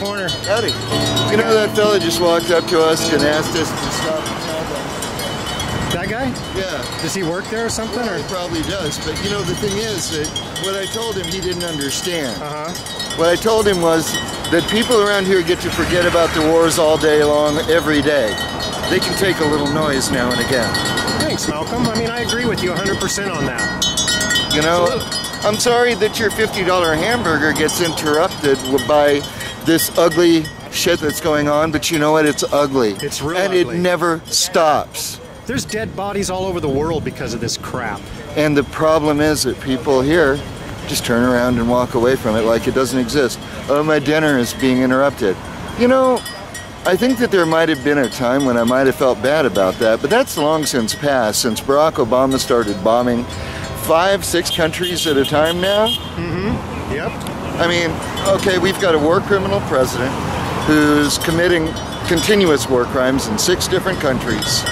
corner. Howdy. You know, that fella just walked up to us and asked us to stop and tell them. That guy? Yeah. Does he work there or something? Well, he probably does, but you know, the thing is that what I told him, he didn't understand. What I told him was that people around here get to forget about the wars all day long, every day. They can take a little noise now and again. Thanks, Malcolm. I mean, I agree with you 100% on that. You know, I'm sorry that your $50 hamburger gets interrupted by this ugly shit that's going on, but you know what? It's ugly. It's real and ugly. It never stops. There's dead bodies all over the world because of this crap. And the problem is that people here just turn around and walk away from it like it doesn't exist. Oh, my dinner is being interrupted. You know, I think that there might have been a time when I might have felt bad about that, but that's long since passed, since Barack Obama started bombing 5-6 countries at a time now. Yep. I mean, okay, we've got a war criminal president who's committing continuous war crimes in 6 different countries.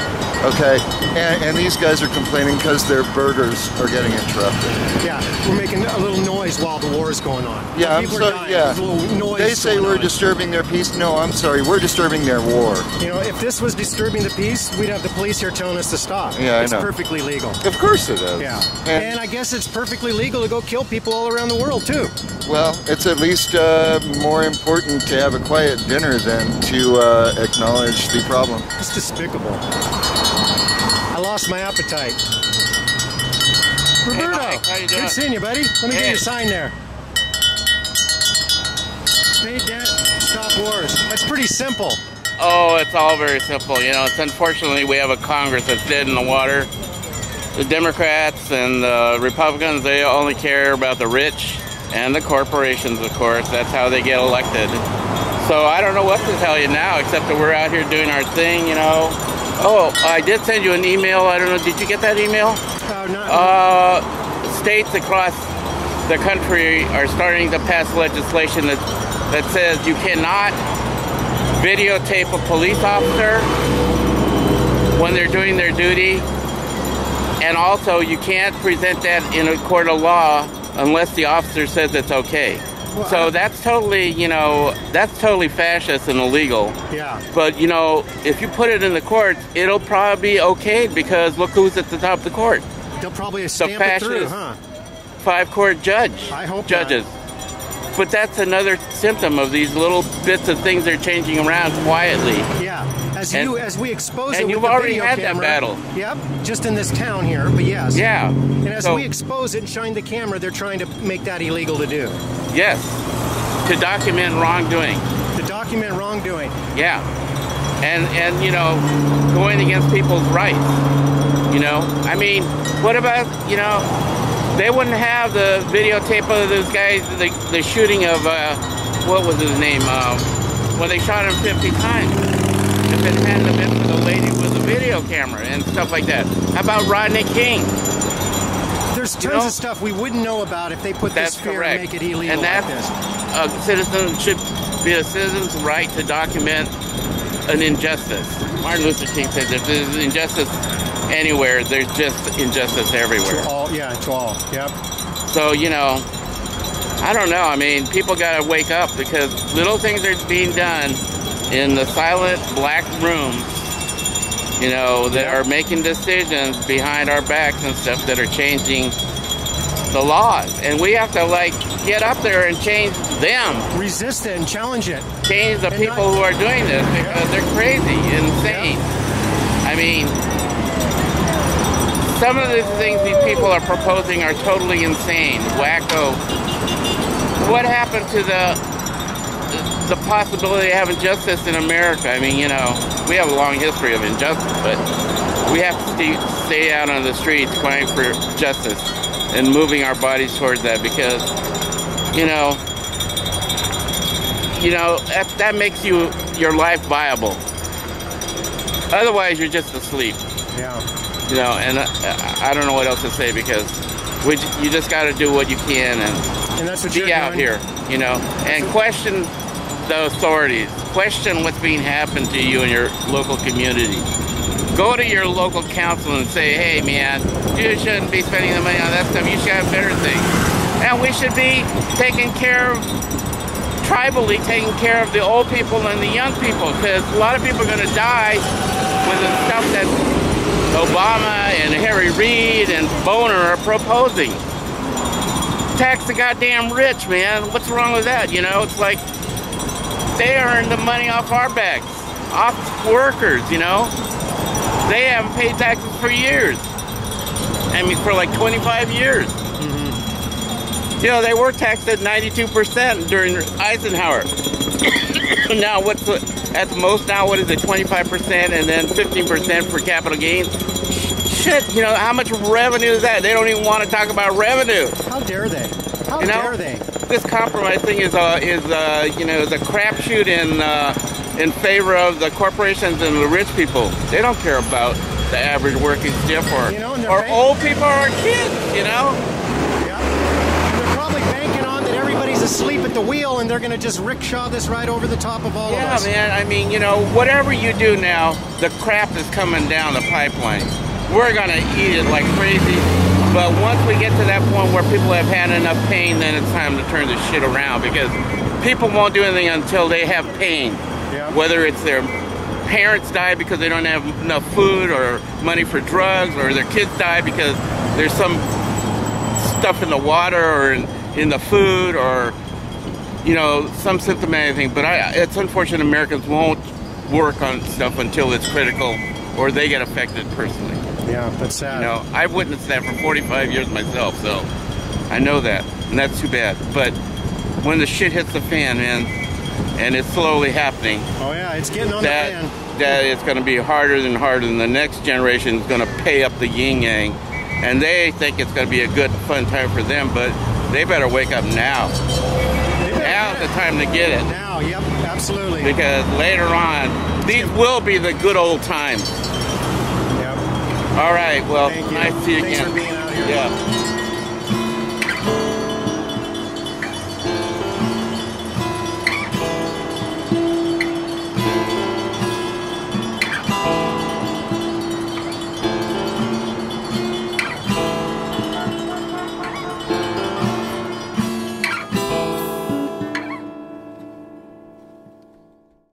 Okay, and these guys are complaining because their burgers are getting interrupted. Yeah, we're making a little noise while the war is going on. Yeah, I'm People are sorry. dying. Yeah, There's a little noise they say going we're on. disturbing their peace. No, I'm sorry, we're disturbing their war. You know, if this was disturbing the peace, we'd have the police here telling us to stop. Yeah, it's I know. perfectly legal. Of course it is. Yeah, And, and I guess it's perfectly legal to go kill people all around the world too. well, it's at least more important to have a quiet dinner than to acknowledge the problem. It's despicable. I lost my appetite. Roberto, Hey, Mike, how you doing? good seeing you, buddy. Let me get Hey. your sign there. Pay debt, stop wars. That's pretty simple. Oh, it's all very simple. You know, it's unfortunately we have a Congress that's dead in the water. The Democrats and the Republicans, they only care about the rich and the corporations, of course. That's how they get elected. So I don't know what to tell you now, except that we're out here doing our thing, you know. Oh, I did send you an email. I don't know, did you get that email? States across the country are starting to pass legislation that says you cannot videotape a police officer when they're doing their duty, and also you can't present that in a court of law unless the officer says it's okay. So that's totally, you know, that's totally fascist and illegal. Yeah. But, you know, if you put it in the courts, it'll probably be okay because look who's at the top of the court. They'll probably stamp it through, huh? 5-court judge. I hope judges. But that's another symptom of these little bits of things they're changing around quietly. Yeah. As we expose it and with you've the already video had camera, that battle. Yep. Just in this town here, but yes. Yeah. And as So- we expose it and shine the camera, they're trying to make that illegal to do. Yes. To document wrongdoing. To document wrongdoing. Yeah. And you know, going against people's rights. You know? I mean, what about, you know, they wouldn't have the videotape of those guys, the shooting of, what was his name? When they shot him 50 times. If it hadn't been for the lady with the video camera and stuff like that. How about Rodney King? There's tons of stuff we wouldn't know about if they put That's this fear correct. and make it illegal And like that's, this. a citizen should be a citizen's right to document an injustice. Martin Luther King said if there's injustice anywhere, there's just injustice everywhere. To all, yeah, to all, yep. So, you know, I don't know. I mean, people got to wake up because little things are being done in the silent black rooms, you know, that are making decisions behind our backs and stuff that are changing the laws. And we have to, like, get up there and change them. Resist it and challenge it. Change the people who are doing this because they're crazy, insane. I mean, some of the things these people are proposing are totally insane, wacko. What happened to the possibility of having justice in America? I mean, you know, we have a long history of injustice, but we have to stay out on the streets crying for justice and moving our bodies towards that because, you know, that makes your life viable. Otherwise, you're just asleep. Yeah. You know, and I don't know what else to say because you just got to do what you can and that's what be out here, you know, and question the authorities. Question what's being happened to you in your local community. Go to your local council and say, hey, man, you shouldn't be spending the money on that stuff. You should have better things. And we should be taking care of tribally taking care of the old people and the young people, because a lot of people are going to die with the stuff that Obama and Harry Reid and Boner are proposing. Tax the goddamn rich, man. What's wrong with that? You know, it's like they earn the money off our backs, off workers, you know. They haven't paid taxes for years. I mean, for like 25 years. Mm-hmm. You know, they were taxed at 92% during Eisenhower. Now, at the most now, what is it, 25% and then 15% for capital gains? Shit, you know, how much revenue is that? They don't even want to talk about revenue. How dare they? How dare they? This compromise thing is a crapshoot in favor of the corporations and the rich people. They don't care about the average working stiff or old people or kids, you know? Yeah. And they're probably banking on that everybody's asleep at the wheel and they're going to just rickshaw this right over the top of all of us. Yeah, man. I mean, you know, whatever you do now, the crap is coming down the pipeline. We're going to eat it like crazy. But once we get to that point where people have had enough pain, then it's time to turn this shit around, because people won't do anything until they have pain. Yeah. Whether it's their parents die because they don't have enough food or money for drugs, or their kids die because there's some stuff in the water or in the food, or, you know, some symptomatic thing. But it's unfortunate Americans won't work on stuff until it's critical or they get affected personally. Yeah, that's sad. You know, I've witnessed that for 45 years myself, so I know that, and that's too bad. But when the shit hits the fan, man, and it's slowly happening. Oh yeah, it's getting on the fan. That it's going to be harder and harder, and the next generation is going to pay up the yin-yang. And they think it's going to be a good, fun time for them, but they better wake up now. Now's the time to get it. Now, yep, absolutely. Because later on, these will be the good old times. Yep. All right, well, Thank you. nice to see you Thanks again. for being out here. Yeah.